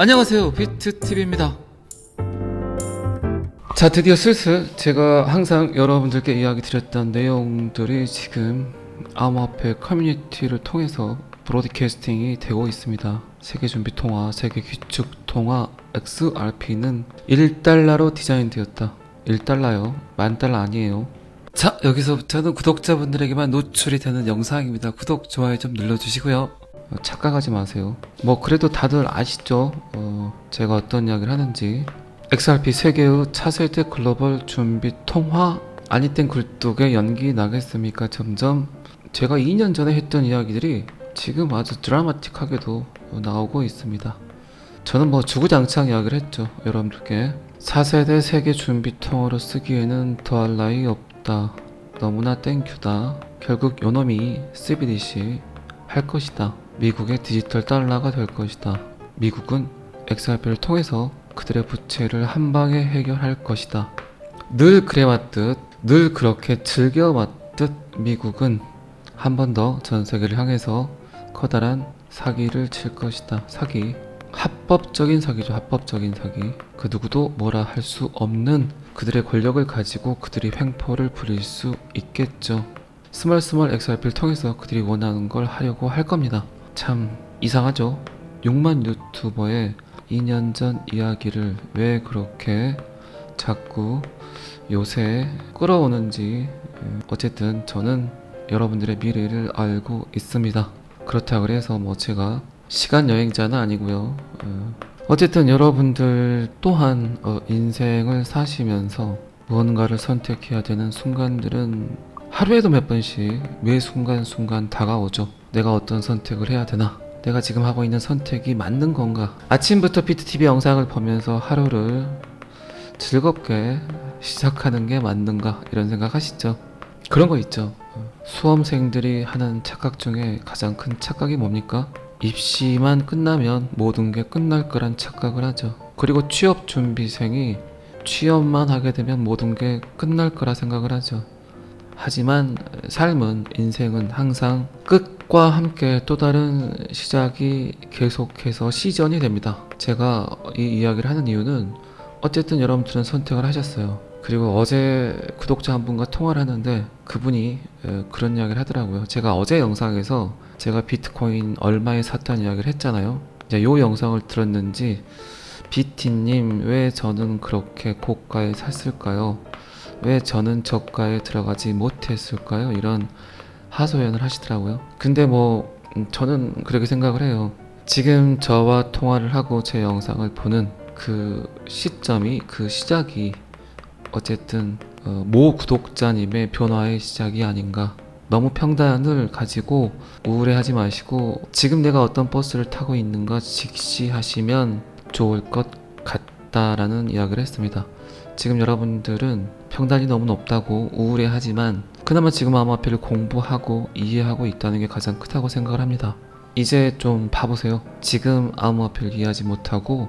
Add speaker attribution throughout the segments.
Speaker 1: 안녕하세요, 비트TV입니다. 자, 드디어 슬슬 제가 항상 여러분들께 이야기 드렸던 내용들이 지금 암호화폐 커뮤니티를 통해서 브로드캐스팅이 되고 있습니다. 세계준비통화, 세계규칙통화 XRP는 1달러로 디자인되었다. 1달러요? 10,000달러 아니에요. 자, 여기서부터는 구독자분들에게만 노출이 되는 영상입니다. 구독, 좋아요 좀 눌러주시고요. 착각하지 마세요. 뭐 그래도 다들 아시죠? 제가 어떤 이야기를 하는지. XRP 세계의 차세대 글로벌 준비 통화 아니땐 굴뚝에 연기 나겠습니까? 점점 제가 2년 전에 했던 이야기들이 지금 아주 드라마틱하게도 나오고 있습니다. 저는 뭐 주구장창 이야기를 했죠. 여러분들께 4세대 세계 준비 통화로 쓰기에는 더할 나위 없다. 너무나 땡큐다. 결국 요놈이 CBDC 할 것이다. 미국의 디지털 달러가 될 것이다. 미국은 XRP를 통해서 그들의 부채를 한 방에 해결할 것이다. 늘 그래왔듯, 늘 그렇게 즐겨왔듯 미국은 한 번 더 전 세계를 향해서 커다란 사기를 칠 것이다. 사기. 합법적인 사기죠. 합법적인 사기. 그 누구도 뭐라 할 수 없는 그들의 권력을 가지고 그들이 횡포를 부릴 수 있겠죠. 스멀스멀 XRP를 통해서 그들이 원하는 걸 하려고 할 겁니다. 참 이상하죠. 6만 유튜버의 2년 전 이야기를 왜 그렇게 자꾸 요새 끌어오는지. 어쨌든 저는 여러분들의 미래를 알고 있습니다. 그렇다고 해서 뭐 제가 시간 여행자는 아니고요. 어쨌든 여러분들 또한 인생을 사시면서 무언가를 선택해야 되는 순간들은 하루에도 몇 번씩 매 순간순간 다가오죠. 내가 어떤 선택을 해야 되나? 내가 지금 하고 있는 선택이 맞는 건가? 아침부터 비트TV 영상을 보면서 하루를 즐겁게 시작하는 게 맞는가? 이런 생각 하시죠? 그런 거 있죠. 수험생들이 하는 착각 중에 가장 큰 착각이 뭡니까? 입시만 끝나면 모든 게 끝날 거란 착각을 하죠. 그리고 취업 준비생이 취업만 하게 되면 모든 게 끝날 거라 생각을 하죠. 하지만 삶은, 인생은 항상 끝과 함께 또 다른 시작이 계속해서 시전이 됩니다. 제가 이 이야기를 하는 이유는 어쨌든 여러분들은 선택을 하셨어요. 그리고 어제 구독자 한 분과 통화를 하는데 그분이 그런 이야기를 하더라고요. 제가 어제 영상에서 제가 비트코인 얼마에 샀다는 이야기를 했잖아요. 이제 요 영상을 들었는지 비티님 왜 저는 그렇게 고가에 샀을까요? 왜 저는 저가에 들어가지 못했을까요? 이런 하소연을 하시더라고요. 근데 뭐 저는 그렇게 생각을 해요. 지금 저와 통화를 하고 제 영상을 보는 그 시점이, 그 시작이 어쨌든 모 구독자님의 변화의 시작이 아닌가. 너무 평단을 가지고 우울해하지 마시고 지금 내가 어떤 버스를 타고 있는가 직시하시면 좋을 것 같다라는 이야기를 했습니다. 지금 여러분들은 평단이 너무 높다고 우울해하지만 그나마 지금 암호화폐를 공부하고 이해하고 있다는 게 가장 크다고 생각을 합니다. 이제 좀 봐보세요. 지금 암호화폐를 이해하지 못하고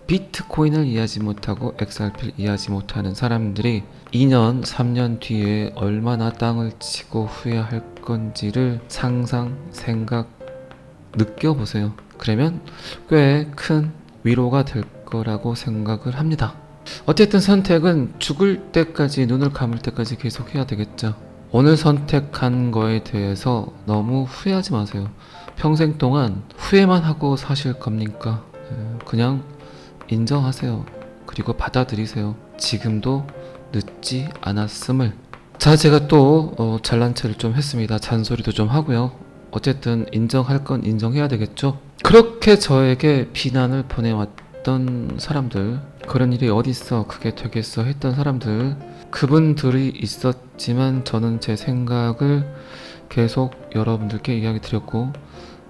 Speaker 1: 비트코인을 이해하지 못하고 XRP를 이해하지 못하는 사람들이 2년, 3년 뒤에 얼마나 땅을 치고 후회할 건지를 상상, 생각, 느껴보세요. 그러면 꽤 큰 위로가 될 거라고 생각을 합니다. 어쨌든 선택은 죽을 때까지, 눈을 감을 때까지 계속 해야 되겠죠. 오늘 선택한 거에 대해서 너무 후회하지 마세요. 평생 동안 후회만 하고 사실 겁니까? 그냥 인정하세요. 그리고 받아들이세요. 지금도 늦지 않았음을. 자, 제가 또 잘난 체를 좀 했습니다. 잔소리도 좀 하고요. 어쨌든 인정할 건 인정해야 되겠죠. 그렇게 저에게 비난을 보내왔던 사람들, 그런 일이 어딨어, 그게 되겠어 했던 사람들, 그분들이 있었지만 저는 제 생각을 계속 여러분들께 이야기 드렸고,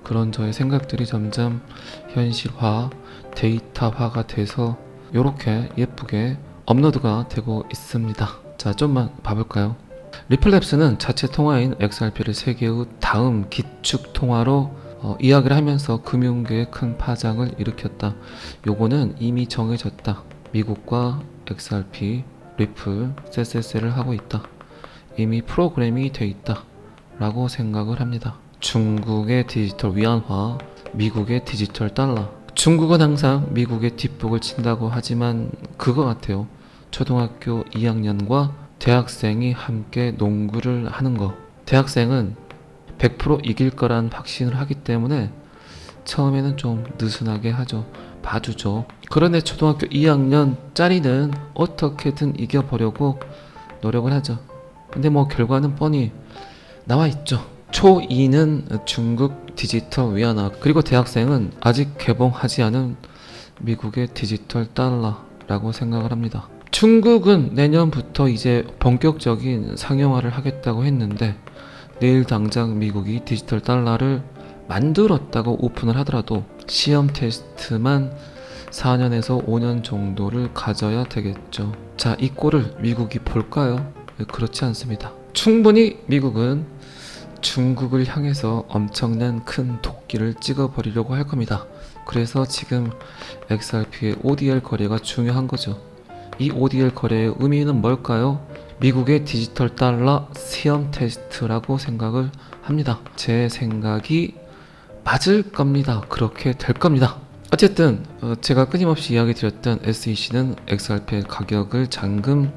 Speaker 1: 그런 저의 생각들이 점점 현실화, 데이터화가 돼서 이렇게 예쁘게 업로드가 되고 있습니다. 자, 좀만 봐볼까요? 리플랩스는 자체 통화인 XRP를 세계의 다음 기축 통화로 이야기를 하면서 금융계에 큰 파장을 일으켰다. 요거는 이미 정해졌다. 미국과 XRP, 리플, SSL을 하고 있다. 이미 프로그램이 돼 있다 라고 생각을 합니다. 중국의 디지털 위안화, 미국의 디지털 달러, 중국은 항상 미국의 뒷북을 친다고 하지만 그거 같아요. 초등학교 2학년과 대학생이 함께 농구를 하는 거. 대학생은 100% 이길 거란 확신을 하기 때문에 처음에는 좀 느슨하게 하죠. 봐주죠. 그런데 초등학교 2학년짜리는 어떻게든 이겨보려고 노력을 하죠. 근데 뭐 결과는 뻔히 나와 있죠. 초2는 중국 디지털 위안화, 그리고 대학생은 아직 개봉하지 않은 미국의 디지털 달러라고 생각을 합니다. 중국은 내년부터 이제 본격적인 상용화를 하겠다고 했는데 내일 당장 미국이 디지털 달러를 만들었다고 오픈을 하더라도 시험 테스트만 4년에서 5년 정도를 가져야 되겠죠. 자, 이 꼴을 미국이 볼까요? 그렇지 않습니다. 충분히 미국은 중국을 향해서 엄청난 큰 도끼를 찍어버리려고 할 겁니다. 그래서 지금 XRP의 ODR 거래가 중요한 거죠. 이 ODR 거래의 의미는 뭘까요? 미국의 디지털 달러 시험 테스트라고 생각을 합니다. 제 생각이 맞을 겁니다. 그렇게 될 겁니다. 어쨌든 제가 끊임없이 이야기 드렸던 SEC는 XRP의 가격을 잠금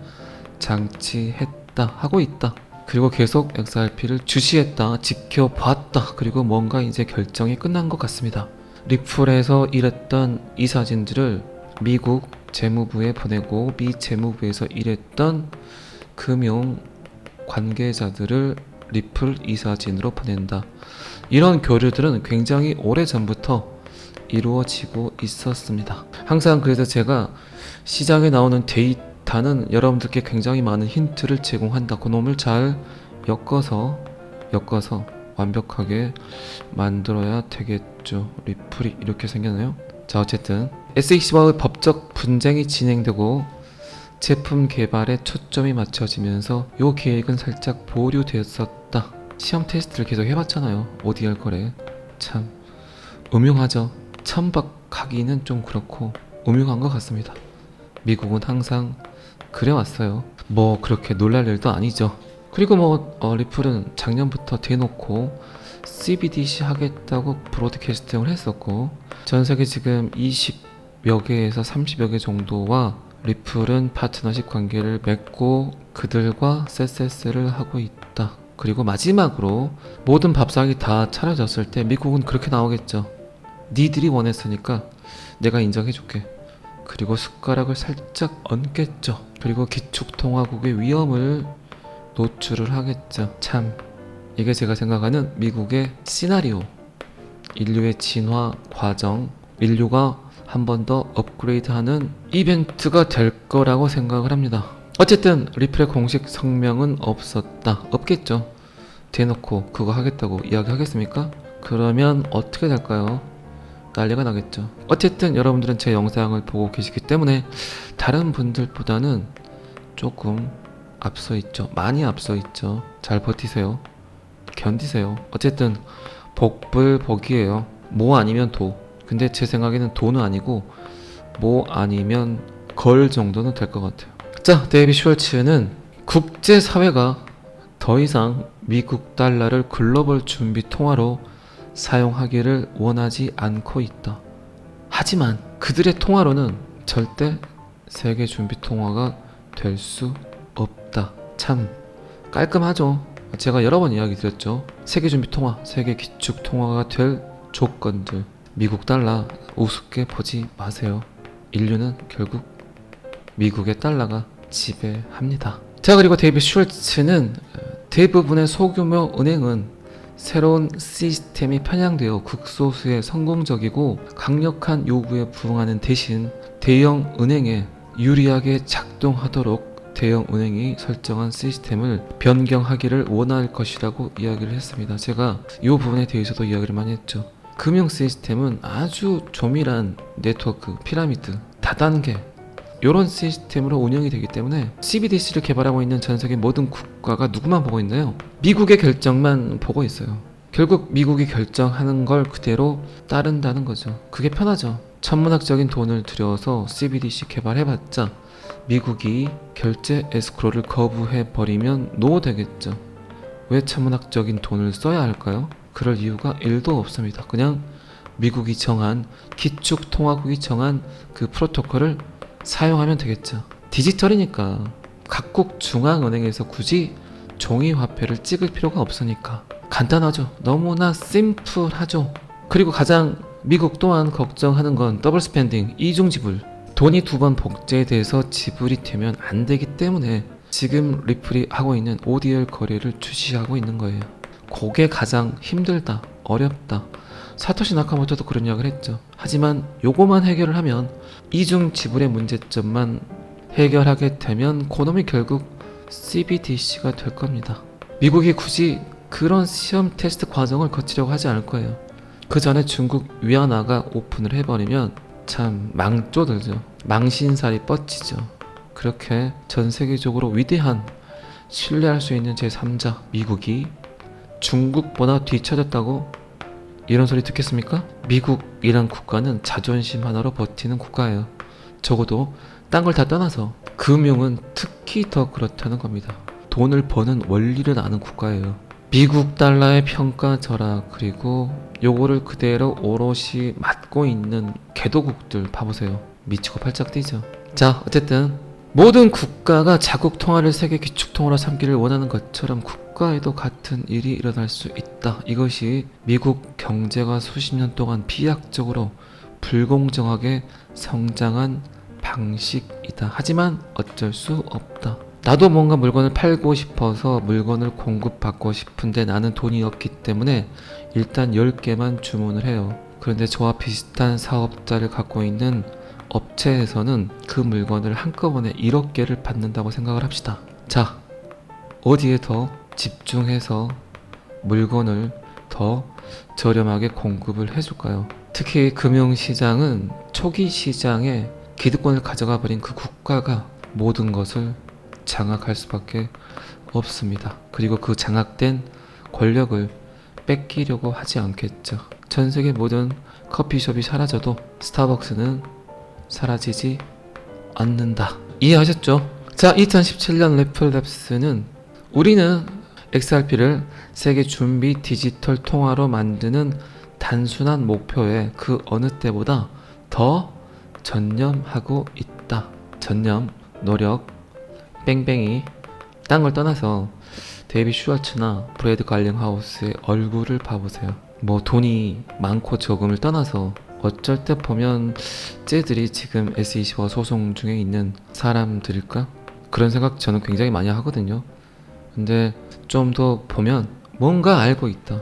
Speaker 1: 장치했다, 하고 있다. 그리고 계속 XRP를 주시했다, 지켜봤다. 그리고 뭔가 이제 결정이 끝난 것 같습니다. 리플에서 일했던 이 사진들을 미국 재무부에 보내고 미 재무부에서 일했던 금융 관계자들을 리플 이사진으로 보낸다. 이런 교류들은 굉장히 오래전부터 이루어지고 있었습니다. 항상 그래서 제가 시장에 나오는 데이터는 여러분들께 굉장히 많은 힌트를 제공한다. 그놈을 잘 엮어서 완벽하게 만들어야 되겠죠. 리플이 이렇게 생겼나요? 자, 어쨌든 SEC와의 법적 분쟁이 진행되고 제품 개발에 초점이 맞춰지면서 이 계획은 살짝 보류되었었다. 시험 테스트를 계속 해봤잖아요. ODR 거래. 참 음흉하죠. 천박하기는 좀 그렇고 음흉한 것 같습니다. 미국은 항상 그래왔어요. 뭐 그렇게 놀랄 일도 아니죠. 그리고 뭐 리플은 작년부터 대놓고 CBDC 하겠다고 브로드캐스팅을 했었고 전 세계 지금 20여 개에서 30여 개 정도와 리플은 파트너십 관계를 맺고 그들과 쎄쎄쎄를 하고 있다. 그리고 마지막으로 모든 밥상이 다 차려졌을 때 미국은 그렇게 나오겠죠. 니들이 원했으니까 내가 인정해줄게. 그리고 숟가락을 살짝 얹겠죠. 그리고 기축통화국의 위험을 노출을 하겠죠. 참 이게 제가 생각하는 미국의 시나리오, 인류의 진화 과정, 인류가 한 번 더 업그레이드하는 이벤트가 될 거라고 생각을 합니다. 어쨌든 리플의 공식 성명은 없겠죠. 대놓고 그거 하겠다고 이야기하겠습니까? 그러면 어떻게 될까요? 난리가 나겠죠. 어쨌든 여러분들은 제 영상을 보고 계시기 때문에 다른 분들보다는 조금 앞서 있죠. 많이 앞서 있죠. 잘 버티세요. 견디세요. 어쨌든 복불복이에요. 뭐 아니면 도. 근데 제 생각에는 도는 아니고 뭐 아니면 걸 정도는 될 것 같아요. 자, 데이빗 슈왈츠는 국제사회가 더 이상 미국 달러를 글로벌 준비 통화로 사용하기를 원하지 않고 있다. 하지만 그들의 통화로는 절대 세계 준비 통화가 될 수 없다. 참 깔끔하죠. 제가 여러 번 이야기 드렸죠. 세계 준비 통화, 세계 기축 통화가 될 조건들. 미국 달러 우습게 보지 마세요. 인류는 결국 미국의 달러가 지배합니다. 자, 그리고 데이빗 슈왈츠는 대부분의 소규모 은행은 새로운 시스템이 편향되어 극소수의 성공적이고 강력한 요구에 부응하는 대신 대형 은행에 유리하게 작동하도록 대형 은행이 설정한 시스템을 변경하기를 원할 것이라고 이야기를 했습니다. 제가 이 부분에 대해서도 이야기를 많이 했죠. 금융 시스템은 아주 조밀한 네트워크, 피라미드, 다단계 이런 시스템으로 운영이 되기 때문에 CBDC를 개발하고 있는 전 세계 모든 국가가 누구만 보고 있나요? 미국의 결정만 보고 있어요. 결국 미국이 결정하는 걸 그대로 따른다는 거죠. 그게 편하죠. 천문학적인 돈을 들여서 CBDC 개발해봤자 미국이 결제 에스크로를 거부해버리면 노 되겠죠. 왜 천문학적인 돈을 써야 할까요? 그럴 이유가 1도 없습니다. 그냥 미국이 정한 기축통화국이 정한 그 프로토콜을 사용하면 되겠죠. 디지털이니까 각국 중앙은행에서 굳이 종이 화폐를 찍을 필요가 없으니까 간단하죠. 너무나 심플하죠. 그리고 가장 미국 또한 걱정하는 건 더블 스펜딩, 이중 지불. 돈이 두 번 복제돼서 지불이 되면 안 되기 때문에 지금 리플이 하고 있는 ODL 거래를 주시하고 있는 거예요. 그게 가장 힘들다, 어렵다. 사토시 나카모토도 그런 이야기를 했죠. 하지만 요거만 해결을 하면 이중 지불의 문제점만 해결하게 되면 그놈이 결국 CBDC가 될 겁니다. 미국이 굳이 그런 시험 테스트 과정을 거치려고 하지 않을 거예요. 그 전에 중국 위안화가 오픈을 해버리면 참 망조들죠. 망신살이 뻗치죠. 그렇게 전 세계적으로 위대한 신뢰할 수 있는 제3자 미국이 중국보다 뒤처졌다고 이런 소리 듣겠습니까? 미국이란 국가는 자존심 하나로 버티는 국가예요. 적어도 딴 걸 다 떠나서 금융은 특히 더 그렇다는 겁니다. 돈을 버는 원리를 아는 국가예요. 미국 달러의 평가 절하, 그리고 요거를 그대로 오롯이 맡고 있는 개도국들 봐보세요. 미치고 팔짝 뛰죠. 자, 어쨌든 모든 국가가 자국 통화를 세계 기축 통화로 삼기를 원하는 것처럼 국가에도 같은 일이 일어날 수 있다. 이것이 미국 경제가 수십 년 동안 비약적으로 불공정하게 성장한 방식이다. 하지만 어쩔 수 없다. 나도 뭔가 물건을 팔고 싶어서 물건을 공급받고 싶은데 나는 돈이 없기 때문에 일단 10개만 주문을 해요. 그런데 저와 비슷한 사업자를 갖고 있는 업체에서는 그 물건을 한꺼번에 1억 개를 받는다고 생각을 합시다. 자, 어디에 더 집중해서 물건을 더 저렴하게 공급을 해줄까요? 특히 금융시장은 초기 시장에 기득권을 가져가 버린 그 국가가 모든 것을 장악할 수밖에 없습니다. 그리고 그 장악된 권력을 뺏기려고 하지 않겠죠. 전 세계 모든 커피숍이 사라져도 스타벅스는 사라지지 않는다. 이해하셨죠? 자, 2017년 래플랩스는 우리는 XRP를 세계 준비 디지털 통화로 만드는 단순한 목표에 그 어느 때보다 더 전념하고 있다. 전념, 노력, 뺑뺑이. 딴 걸 떠나서 데이비 슈왈츠나 브래드 갈링하우스의 얼굴을 봐보세요. 뭐 돈이 많고 적음을 떠나서 어쩔 때 보면 쟤들이 지금 SEC와 소송 중에 있는 사람들일까? 그런 생각 저는 굉장히 많이 하거든요. 근데 좀 더 보면 뭔가 알고 있다,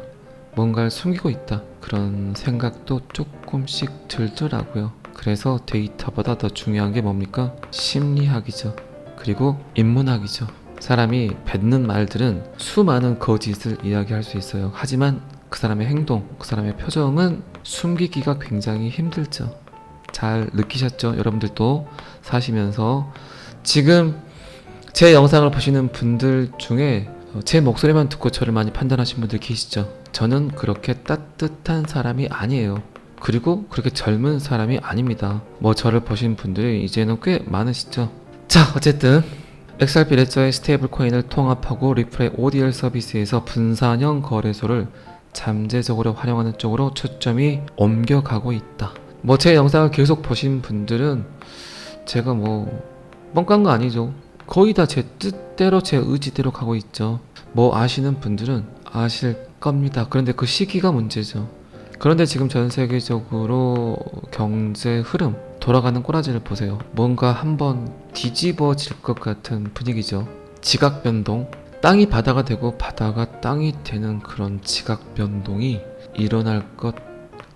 Speaker 1: 뭔가를 숨기고 있다, 그런 생각도 조금씩 들더라고요. 그래서 데이터보다 더 중요한 게 뭡니까? 심리학이죠. 그리고 인문학이죠. 사람이 뱉는 말들은 수많은 거짓을 이야기할 수 있어요. 하지만 그 사람의 행동, 그 사람의 표정은 숨기기가 굉장히 힘들죠. 잘 느끼셨죠? 여러분들도 사시면서. 지금 제 영상을 보시는 분들 중에 제 목소리만 듣고 저를 많이 판단하신 분들 계시죠? 저는 그렇게 따뜻한 사람이 아니에요. 그리고 그렇게 젊은 사람이 아닙니다. 뭐 저를 보신 분들이 이제는 꽤 많으시죠? 자, 어쨌든 XRP 레저의 스테이블 코인을 통합하고 리플의 ODL 서비스에서 분산형 거래소를 잠재적으로 활용하는 쪽으로 초점이 옮겨가고 있다. 뭐 제 영상을 계속 보신 분들은 제가 뭐 뻥깐 거 아니죠. 거의 다 제 뜻대로 제 의지대로 가고 있죠. 뭐 아시는 분들은 아실 겁니다. 그런데 그 시기가 문제죠. 그런데 지금 전 세계적으로 경제 흐름, 돌아가는 꼬라지를 보세요. 뭔가 한번 뒤집어질 것 같은 분위기죠. 지각 변동, 땅이 바다가 되고 바다가 땅이 되는 그런 지각 변동이 일어날 것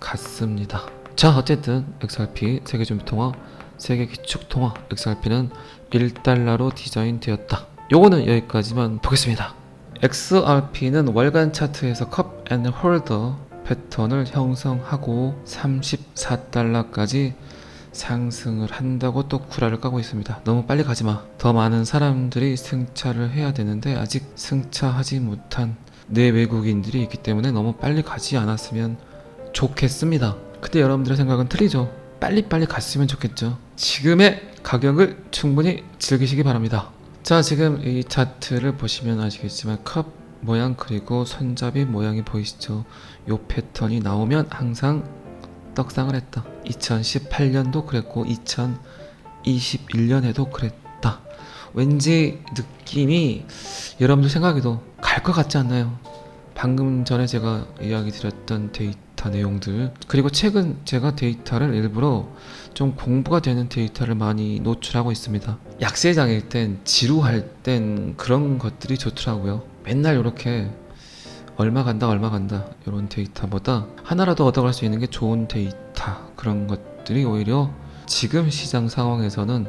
Speaker 1: 같습니다. 자, 어쨌든 XRP 세계준비통화, 세계기축통화 XRP는 1달러로 디자인되었다. 요거는 여기까지만 보겠습니다. XRP는 월간 차트에서 컵 앤 홀더 패턴을 형성하고 34달러까지 상승을 한다고 또 구라를 까고 있습니다. 너무 빨리 가지마. 더 많은 사람들이 승차를 해야 되는데 아직 승차하지 못한 내 외국인들이 있기 때문에 너무 빨리 가지 않았으면 좋겠습니다. 근데 여러분들의 생각은 틀리죠. 빨리빨리 갔으면 좋겠죠. 지금의 가격을 충분히 즐기시기 바랍니다. 자, 지금 이 차트를 보시면 아시겠지만 컵 모양 그리고 손잡이 모양이 보이시죠? 요 패턴이 나오면 항상 떡상을 했다. 2018년도 그랬고 2021년에도 그랬다. 왠지 느낌이 여러분들 생각에도 갈 것 같지 않나요? 방금 전에 제가 이야기 드렸던 데이터 내용들, 그리고 최근 제가 데이터를 일부러 좀 공부가 되는 데이터를 많이 노출하고 있습니다. 약세장일 땐, 지루할 땐 그런 것들이 좋더라고요. 맨날 이렇게 얼마 간다 이런 데이터보다 하나라도 얻어갈 수 있는 게 좋은 데이터, 그런 것들이 오히려 지금 시장 상황에서는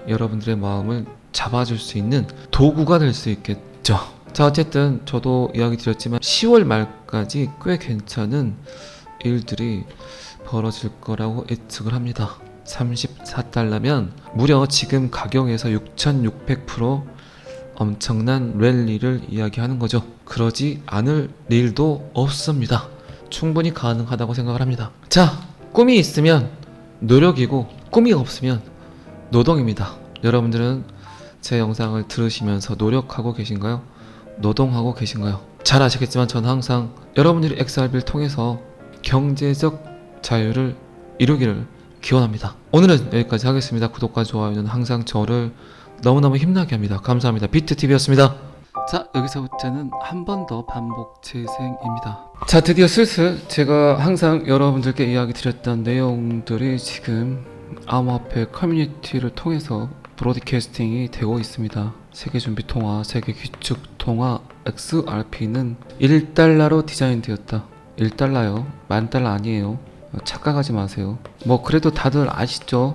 Speaker 1: 여러분들의 마음을 잡아줄 수 있는 도구가 될 수 있겠죠. 자, 어쨌든 저도 이야기 드렸지만 10월 말까지 꽤 괜찮은 일들이 벌어질 거라고 예측을 합니다. 34달러면 무려 지금 가격에서 6600% 엄청난 랠리를 이야기하는 거죠. 그러지 않을 일도 없습니다. 충분히 가능하다고 생각을 합니다. 자, 꿈이 있으면 노력이고 꿈이 없으면 노동입니다. 여러분들은 제 영상을 들으시면서 노력하고 계신가요? 노동하고 계신가요? 잘 아시겠지만 저는 항상 여러분들이 XRP를 통해서 경제적 자유를 이루기를 기원합니다. 오늘은 여기까지 하겠습니다. 구독과 좋아요는 항상 저를 너무너무 힘나게 합니다. 감사합니다. 비트TV였습니다. 자, 여기서부터는 한 번 더 반복 재생입니다. 자, 드디어 슬슬 제가 항상 여러분들께 이야기 드렸던 내용들이 지금 암호화폐 커뮤니티를 통해서 브로드캐스팅이 되고 있습니다. 세계준비통화, 세계규칙통화 XRP는 1달러로 디자인되었다. 1달러요? 10,000달러 아니에요. 착각하지 마세요. 뭐 그래도 다들 아시죠?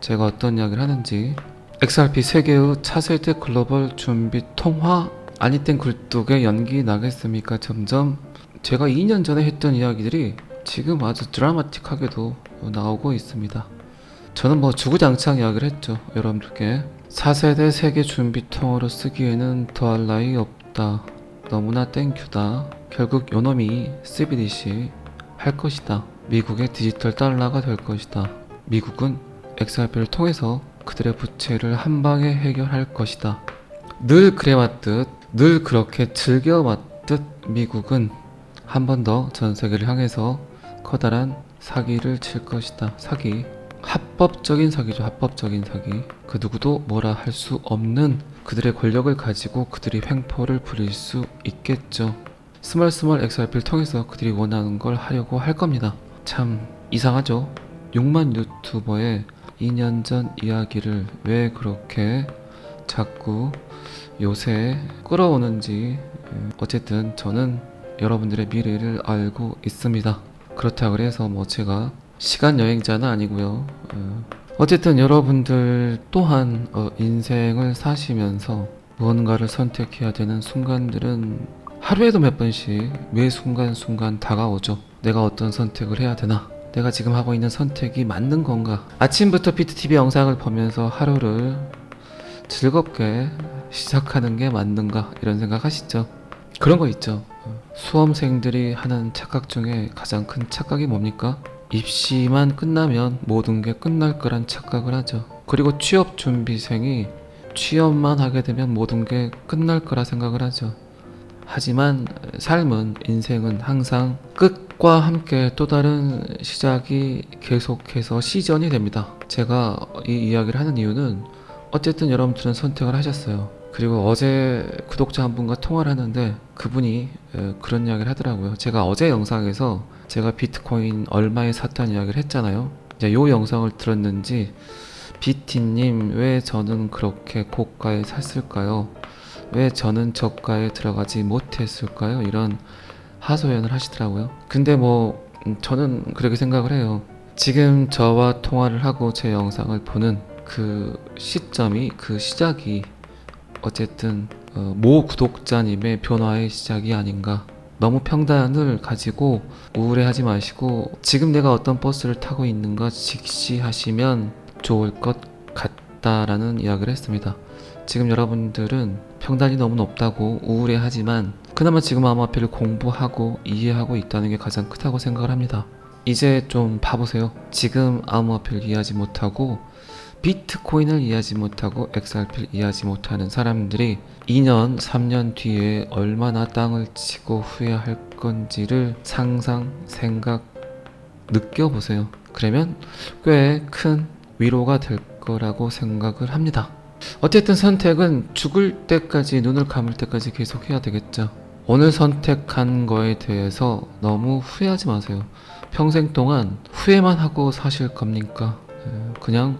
Speaker 1: 제가 어떤 이야기를 하는지. XRP 세계의 차세대 글로벌 준비 통화 아니 땐 굴뚝에 연기 나겠습니까? 점점 제가 2년 전에 했던 이야기들이 지금 아주 드라마틱하게도 나오고 있습니다. 저는 뭐 주구장창 이야기를 했죠. 여러분들께 4세대 세계 준비 통화로 쓰기에는 더할 나위 없다. 너무나 땡큐다. 결국 요놈이 CBDC 할 것이다. 미국의 디지털 달러가 될 것이다. 미국은 XRP를 통해서 그들의 부채를 한 방에 해결할 것이다. 늘 그래왔듯, 늘 그렇게 즐겨왔듯 미국은 한 번 더 전 세계를 향해서 커다란 사기를 칠 것이다. 사기. 합법적인 사기죠. 합법적인 사기. 그 누구도 뭐라 할 수 없는 그들의 권력을 가지고 그들이 횡포를 부릴 수 있겠죠. 스멀스멀 XRP를 통해서 그들이 원하는 걸 하려고 할 겁니다. 참 이상하죠. 6만 유튜버의 2년 전 이야기를 왜 그렇게 자꾸 요새 끌어오는지. 어쨌든 저는 여러분들의 미래를 알고 있습니다. 그렇다 그래서 뭐 제가 시간 여행자는 아니고요. 어쨌든 여러분들 또한 인생을 사시면서 무언가를 선택해야 되는 순간들은 하루에도 몇 번씩 매 순간순간 다가오죠. 내가 어떤 선택을 해야 되나? 내가 지금 하고 있는 선택이 맞는 건가? 아침부터 비트TV 영상을 보면서 하루를 즐겁게 시작하는 게 맞는가? 이런 생각 하시죠? 그런 거 있죠. 수험생들이 하는 착각 중에 가장 큰 착각이 뭡니까? 입시만 끝나면 모든 게 끝날 거란 착각을 하죠. 그리고 취업 준비생이 취업만 하게 되면 모든 게 끝날 거라 생각을 하죠. 하지만 삶은, 인생은 항상 끝과 함께 또 다른 시작이 계속해서 시전이 됩니다. 제가 이 이야기를 하는 이유는 어쨌든 여러분들은 선택을 하셨어요. 그리고 어제 구독자 한 분과 통화를 하는데 그분이 그런 이야기를 하더라고요. 제가 어제 영상에서 제가 비트코인 얼마에 샀다는 이야기를 했잖아요. 이제 요 영상을 들었는지 비티님 왜 저는 그렇게 고가에 샀을까요? 왜 저는 저가에 들어가지 못했을까요? 이런 하소연을 하시더라고요. 근데 뭐 저는 그렇게 생각을 해요. 지금 저와 통화를 하고 제 영상을 보는 그 시점이, 그 시작이 어쨌든 모 구독자님의 변화의 시작이 아닌가. 너무 평단을 가지고 우울해하지 마시고 지금 내가 어떤 버스를 타고 있는가 직시하시면 좋을 것 같다라는 이야기를 했습니다. 지금 여러분들은 평단이 너무 높다고 우울해하지만 그나마 지금 암호화폐를 공부하고 이해하고 있다는 게 가장 크다고 생각을 합니다. 이제 좀 봐보세요. 지금 암호화폐를 이해하지 못하고 비트코인을 이해하지 못하고 XRP를 이해하지 못하는 사람들이 2년, 3년 뒤에 얼마나 땅을 치고 후회할 건지를 상상, 생각해 느껴보세요. 그러면 꽤 큰 위로가 될 거라고 생각을 합니다. 어쨌든 선택은 죽을 때까지, 눈을 감을 때까지 계속 해야 되겠죠. 오늘 선택한 거에 대해서 너무 후회하지 마세요. 평생 동안 후회만 하고 사실 겁니까? 그냥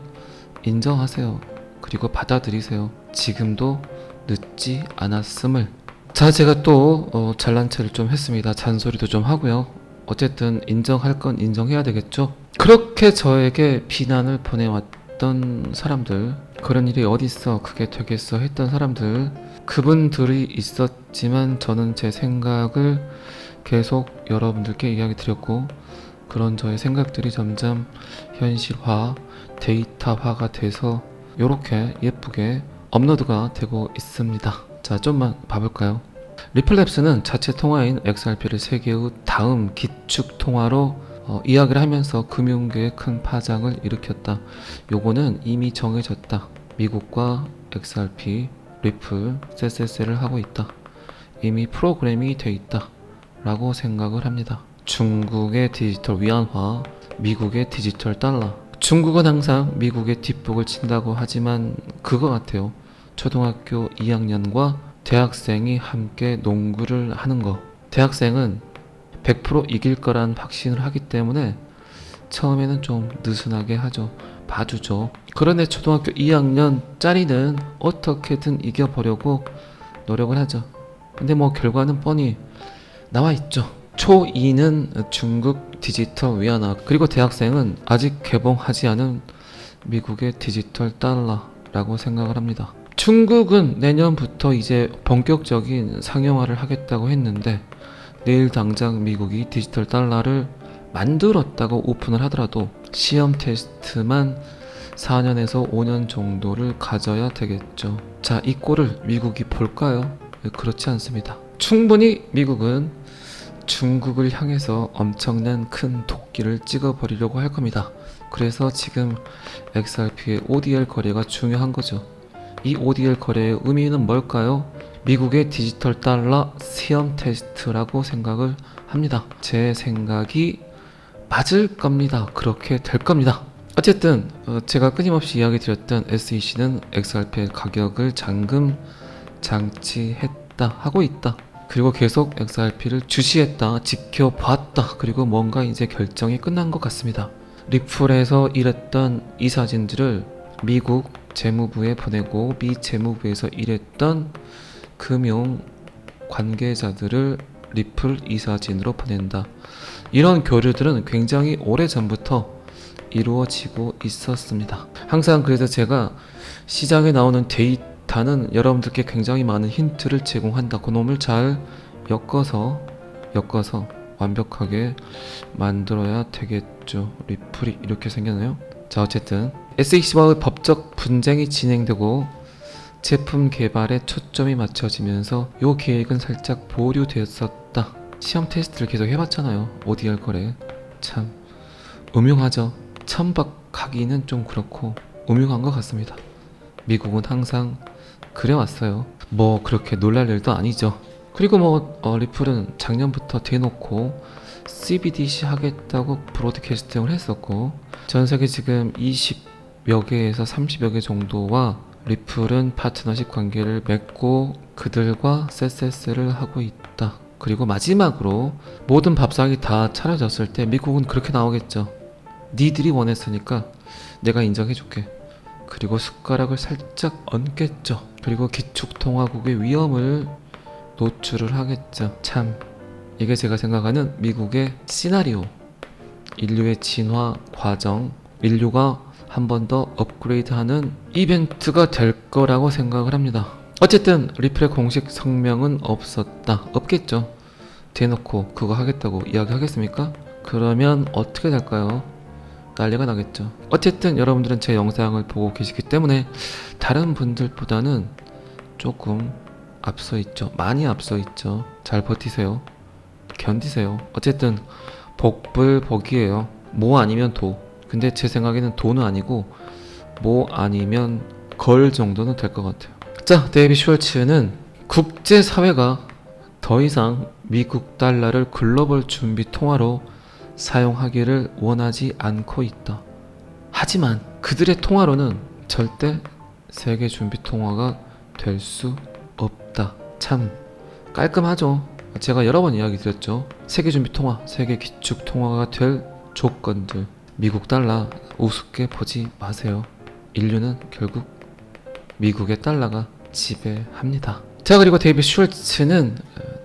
Speaker 1: 인정하세요. 그리고 받아들이세요. 지금도 늦지 않았음을. 자, 제가 또 잘난 체를 좀 했습니다. 잔소리도 좀 하고요. 어쨌든 인정할 건 인정해야 되겠죠. 그렇게 저에게 비난을 보내왔던 사람들, 그런 일이 어딨어, 그게 되겠어 했던 사람들, 그분들이 있었지만 저는 제 생각을 계속 여러분들께 이야기 드렸고, 그런 저의 생각들이 점점 현실화, 데이터화가 돼서 이렇게 예쁘게 업로드가 되고 있습니다. 자, 좀만 봐볼까요? 리플랩스는 자체 통화인 XRP를 세계 후 다음 기축 통화로 이야기를 하면서 금융계에 큰 파장을 일으켰다. 요거는 이미 정해졌다. 미국과 XRP, 리플, SSL을 하고 있다. 이미 프로그래밍이 돼 있다 라고 생각을 합니다. 중국의 디지털 위안화, 미국의 디지털 달러. 중국은 항상 미국의 뒷북을 친다고 하지만 그거 같아요. 초등학교 2학년과 대학생이 함께 농구를 하는 거. 대학생은 100% 이길 거란 확신을 하기 때문에 처음에는 좀 느슨하게 하죠. 봐주죠. 그런데 초등학교 2학년짜리는 어떻게든 이겨보려고 노력을 하죠. 근데 뭐 결과는 뻔히 나와 있죠. 초2는 중국 디지털 위안화, 그리고 대학생은 아직 개봉하지 않은 미국의 디지털 달러라고 생각을 합니다. 중국은 내년부터 이제 본격적인 상용화를 하겠다고 했는데 내일 당장 미국이 디지털 달러를 만들었다고 오픈을 하더라도 시험 테스트만 4년에서 5년 정도를 가져야 되겠죠. 자, 이 꼴을 미국이 볼까요? 그렇지 않습니다. 충분히 미국은 중국을 향해서 엄청난 큰 도끼를 찍어버리려고 할 겁니다. 그래서 지금 XRP의 ODL 거래가 중요한 거죠. 이 ODL 거래의 의미는 뭘까요? 미국의 디지털 달러 시험 테스트라고 생각을 합니다. 제 생각이 맞을 겁니다. 그렇게 될 겁니다. 어쨌든 제가 끊임없이 이야기 드렸던 SEC는 XRP의 가격을 잠금 장치했다, 하고 있다. 그리고 계속 XRP를 주시했다, 지켜봤다. 그리고 뭔가 이제 결정이 끝난 것 같습니다. 리플에서 일했던 이 사진들을 미국 재무부에 보내고 미 재무부에서 일했던 금융 관계자들을 리플 이사진으로 보낸다. 이런 교류들은 굉장히 오래전부터 이루어지고 있었습니다. 항상 그래서 제가 시장에 나오는 데이터는 여러분들께 굉장히 많은 힌트를 제공한다. 그놈을 잘 엮어서 완벽하게 만들어야 되겠죠. 리플이 이렇게 생겼나요? 자, 어쨌든 SEC와의 법적 분쟁이 진행되고 제품 개발에 초점이 맞춰지면서 이 계획은 살짝 보류되었었다. 시험 테스트를 계속 해봤잖아요. ODR 거래. 참 음흉하죠. 천박하기는 좀 그렇고 음흉한 것 같습니다. 미국은 항상 그래왔어요. 뭐 그렇게 놀랄 일도 아니죠. 그리고 뭐 리플은 작년부터 대놓고 CBDC 하겠다고 브로드캐스팅을 했었고, 전세계 지금 20여 개에서 30여 개 정도와 리플은 파트너십 관계를 맺고 그들과 SSL을 하고 있다. 그리고 마지막으로 모든 밥상이 다 차려졌을 때 미국은 그렇게 나오겠죠. 니들이 원했으니까 내가 인정해줄게. 그리고 숟가락을 살짝 얹겠죠. 그리고 기축통화국의 위험을 노출을 하겠죠. 참, 이게 제가 생각하는 미국의 시나리오, 인류의 진화 과정, 인류가 한 번 더 업그레이드하는 이벤트가 될 거라고 생각을 합니다. 어쨌든 리플의 공식 성명은 없겠죠. 대놓고 그거 하겠다고 이야기하겠습니까? 그러면 어떻게 될까요? 난리가 나겠죠. 어쨌든 여러분들은 제 영상을 보고 계시기 때문에 다른 분들보다는 조금 앞서 있죠. 많이 앞서 있죠. 잘 버티세요. 견디세요. 어쨌든 복불복이에요. 뭐 아니면 도. 근데 제 생각에는 도는 아니고 뭐 아니면 걸 정도는 될 것 같아요. 자, 데이비 슈왈츠는 국제사회가 더 이상 미국 달러를 글로벌 준비 통화로 사용하기를 원하지 않고 있다. 하지만 그들의 통화로는 절대 세계 준비 통화가 될 수 없다. 참 깔끔하죠. 제가 여러 번 이야기 드렸죠. 세계 준비 통화, 세계 기축 통화가 될 조건들. 미국 달러 우습게 보지 마세요. 인류는 결국 미국의 달러가 지배합니다. 자, 그리고 데이빗 슐츠는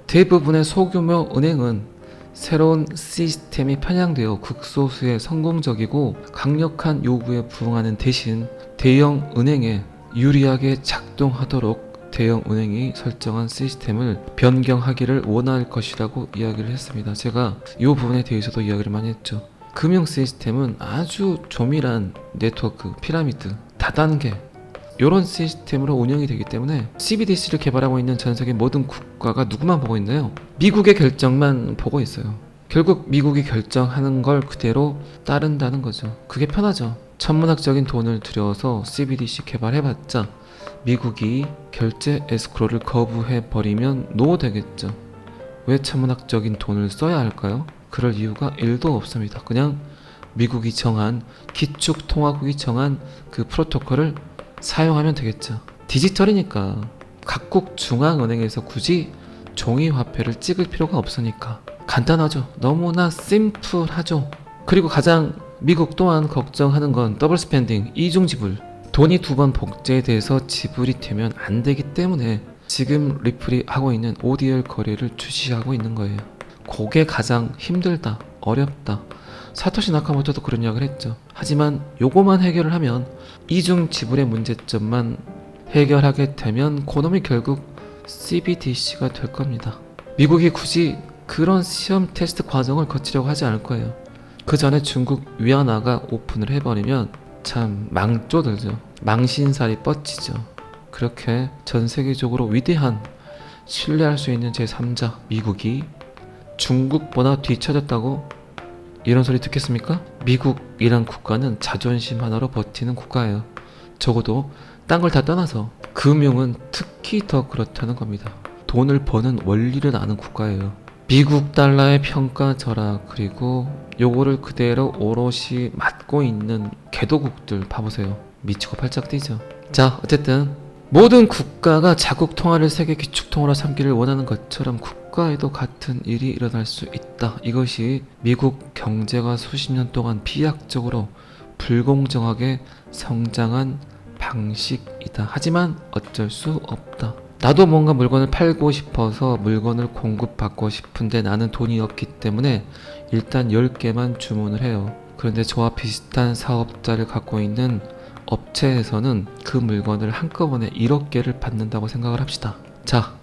Speaker 1: 대부분의 소규모 은행은 새로운 시스템이 편향되어 극소수의 성공적이고 강력한 요구에 부응하는 대신 대형 은행에 유리하게 작동하도록 대형 은행이 설정한 시스템을 변경하기를 원할 것이라고 이야기를 했습니다. 제가 이 부분에 대해서도 이야기를 많이 했죠. 금융 시스템은 아주 조밀한 네트워크, 피라미드, 다단계 이런 시스템으로 운영이 되기 때문에 CBDC를 개발하고 있는 전 세계 모든 국가가 누구만 보고 있나요? 미국의 결정만 보고 있어요. 결국 미국이 결정하는 걸 그대로 따른다는 거죠. 그게 편하죠. 천문학적인 돈을 들여서 CBDC 개발해봤자 미국이 결제 에스크로를 거부해버리면 노 되겠죠. 왜 천문학적인 돈을 써야 할까요? 그럴 이유가 1도 없습니다. 그냥 미국이 정한, 기축통화국이 정한 그 프로토콜을 사용하면 되겠죠. 디지털이니까 각국 중앙은행에서 굳이 종이화폐를 찍을 필요가 없으니까 간단하죠. 너무나 심플하죠. 그리고 가장 미국 또한 걱정하는 건 더블 스펜딩, 이중지불. 돈이 2번 복제돼서 지불이 되면 안 되기 때문에 지금 리플이 하고 있는 ODL 거래를 주시하고 있는 거예요. 그게 가장 힘들다, 어렵다. 사토시 나카모토도 그런 이야기를 했죠. 하지만 요거만 해결을 하면 이중 지불의 문제점만 해결하게 되면 그놈이 결국 CBDC가 될 겁니다. 미국이 굳이 그런 시험 테스트 과정을 거치려고 하지 않을 거예요. 그 전에 중국 위안화가 오픈을 해버리면 참 망조들죠. 망신살이 뻗치죠. 그렇게 전 세계적으로 위대한 신뢰할 수 있는 제3자 미국이 중국보다 뒤처졌다고 이런 소리 듣겠습니까? 미국이란 국가는 자존심 하나로 버티는 국가예요. 적어도 딴 걸 다 떠나서 금융은 특히 더 그렇다는 겁니다. 돈을 버는 원리를 아는 국가예요. 미국 달러의 평가 절하, 그리고 요거를 그대로 오롯이 맡고 있는 개도국들 봐보세요. 미치고 팔짝 뛰죠. 자, 어쨌든 모든 국가가 자국 통화를 세계 기축 통화로 삼기를 원하는 것처럼 국가에도 같은 일이 일어날 수 있다. 이것이 미국 경제가 수십 년 동안 비약적으로 불공정하게 성장한 방식이다. 하지만 어쩔 수 없다. 나도 뭔가 물건을 팔고 싶어서 물건을 공급받고 싶은데 나는 돈이 없기 때문에 일단 10개만 주문을 해요. 그런데 저와 비슷한 사업자를 갖고 있는 업체에서는 그 물건을 한꺼번에 1억 개를 받는다고 생각을 합시다. 자,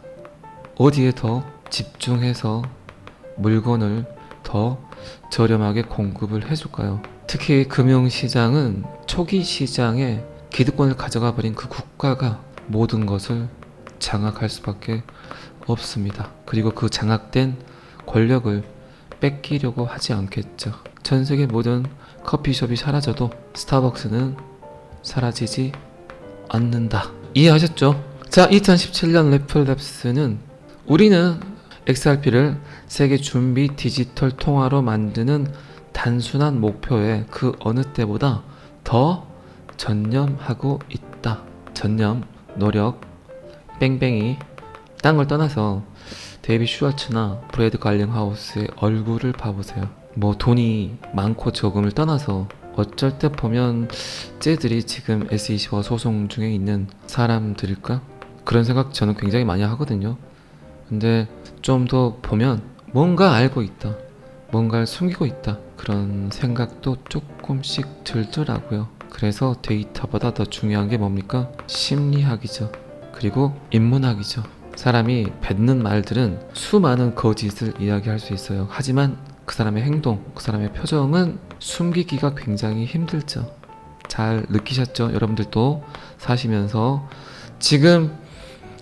Speaker 1: 어디에 더 집중해서 물건을 더 저렴하게 공급을 해줄까요? 특히 금융시장은 초기 시장에 기득권을 가져가 버린 그 국가가 모든 것을 장악할 수밖에 없습니다. 그리고 그 장악된 권력을 뺏기려고 하지 않겠죠. 전 세계 모든 커피숍이 사라져도 스타벅스는 사라지지 않는다. 이해하셨죠? 자, 2017년 래플랩스는 우리는 XRP를 세계 준비 디지털 통화로 만드는 단순한 목표에 그 어느 때보다 더 전념하고 있다. 전념, 노력, 뺑뺑이. 딴 걸 떠나서 데이빗 슈왈츠나 브래드 갈링하우스의 얼굴을 봐보세요. 뭐 돈이 많고 적음을 떠나서 어쩔 때 보면 쟤들이 지금 SEC와 소송 중에 있는 사람들일까? 그런 생각 저는 굉장히 많이 하거든요. 근데 좀 더 보면 뭔가 알고 있다, 뭔가를 숨기고 있다, 그런 생각도 조금씩 들더라고요. 그래서 데이터보다 더 중요한 게 뭡니까? 심리학이죠. 그리고 인문학이죠. 사람이 뱉는 말들은 수많은 거짓을 이야기할 수 있어요. 하지만 그 사람의 행동, 그 사람의 표정은 숨기기가 굉장히 힘들죠. 잘 느끼셨죠? 여러분들도 사시면서. 지금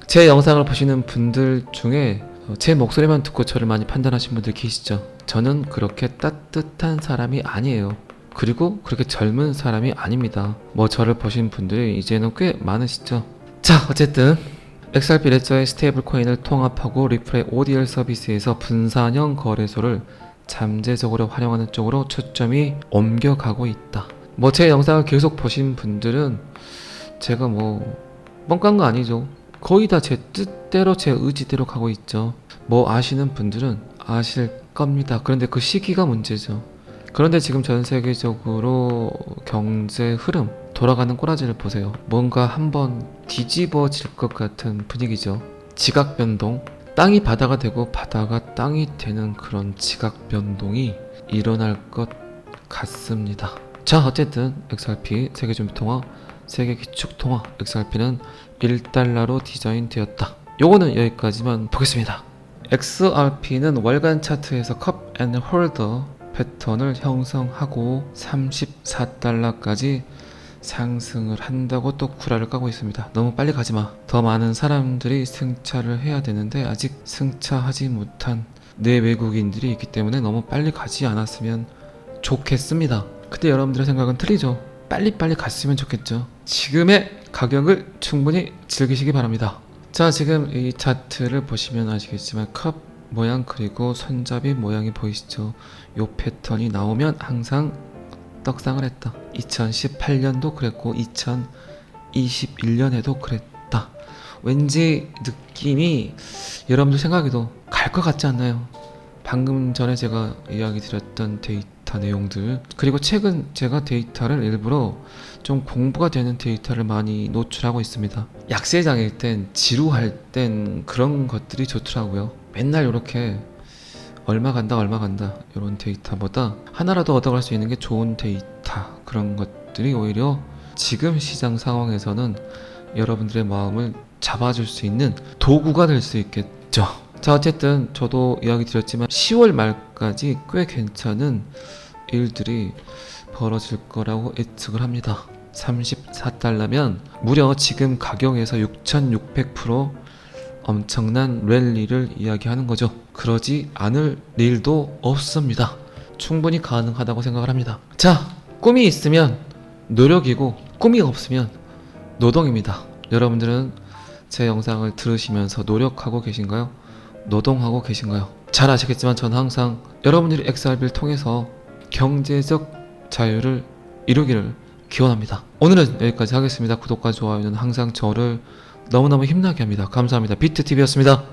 Speaker 1: 제 영상을 보시는 분들 중에 제 목소리만 듣고 저를 많이 판단하신 분들 계시죠? 저는 그렇게 따뜻한 사람이 아니에요. 그리고 그렇게 젊은 사람이 아닙니다. 뭐 저를 보신 분들이 이제는 꽤 많으시죠? 자, 어쨌든 XRP 레저의 스테이블 코인을 통합하고 리플의 ODL 서비스에서 분산형 거래소를 잠재적으로 활용하는 쪽으로 초점이 옮겨가고 있다. 뭐 제 영상을 계속 보신 분들은 제가 뭐 뻥깐 거 아니죠. 거의 다 제 뜻대로 제 의지대로 가고 있죠. 뭐 아시는 분들은 아실 겁니다. 그런데 그 시기가 문제죠. 그런데 지금 전 세계적으로 경제 흐름 돌아가는 꼬라지를 보세요. 뭔가 한번 뒤집어질 것 같은 분위기죠. 지각 변동, 땅이 바다가 되고 바다가 땅이 되는 그런 지각 변동이 일어날 것 같습니다. 자, 어쨌든 XRP 세계준비통화, 세계기축통화 XRP는 1달러로 디자인되었다. 요거는 여기까지만 보겠습니다. XRP는 월간 차트에서 컵 앤 홀더 패턴을 형성하고 34달러까지 상승을 한다고 또 구라를 까고 있습니다. 너무 빨리 가지마. 더 많은 사람들이 승차를 해야 되는데 아직 승차하지 못한 내 외국인들이 있기 때문에 너무 빨리 가지 않았으면 좋겠습니다. 근데 여러분들의 생각은 틀리죠. 빨리빨리 갔으면 좋겠죠. 지금의 가격을 충분히 즐기시기 바랍니다. 자, 지금 이 차트를 보시면 아시겠지만 컵 모양 그리고 손잡이 모양이 보이시죠? 요 패턴이 나오면 항상 떡상을 했다. 2018년도 그랬고 2021년에도 그랬다. 왠지 느낌이 여러분들 생각에도 갈 것 같지 않나요? 방금 전에 제가 이야기 드렸던 데이터 내용들, 그리고 최근 제가 데이터를 일부러 좀 공부가 되는 데이터를 많이 노출하고 있습니다. 약세장일 땐, 지루할 땐 그런 것들이 좋더라고요. 맨날 이렇게 얼마 간다 이런 데이터보다 하나라도 얻어갈 수 있는 게 좋은 데이터, 그런 것들이 오히려 지금 시장 상황에서는 여러분들의 마음을 잡아줄 수 있는 도구가 될 수 있겠죠. 자, 어쨌든 저도 이야기 드렸지만 10월 말까지 꽤 괜찮은 일들이 벌어질 거라고 예측을 합니다. 34달러면 무려 지금 가격에서 6600% 엄청난 랠리를 이야기하는 거죠. 그러지 않을 일도 없습니다. 충분히 가능하다고 생각을 합니다. 자, 꿈이 있으면 노력이고 꿈이 없으면 노동입니다. 여러분들은 제 영상을 들으시면서 노력하고 계신가요? 노동하고 계신가요? 잘 아시겠지만 저는 항상 여러분들이 XRP를 통해서 경제적 자유를 이루기를 기원합니다. 오늘은 여기까지 하겠습니다. 구독과 좋아요는 항상 저를 너무너무 힘나게 합니다. 감사합니다. 비트TV였습니다.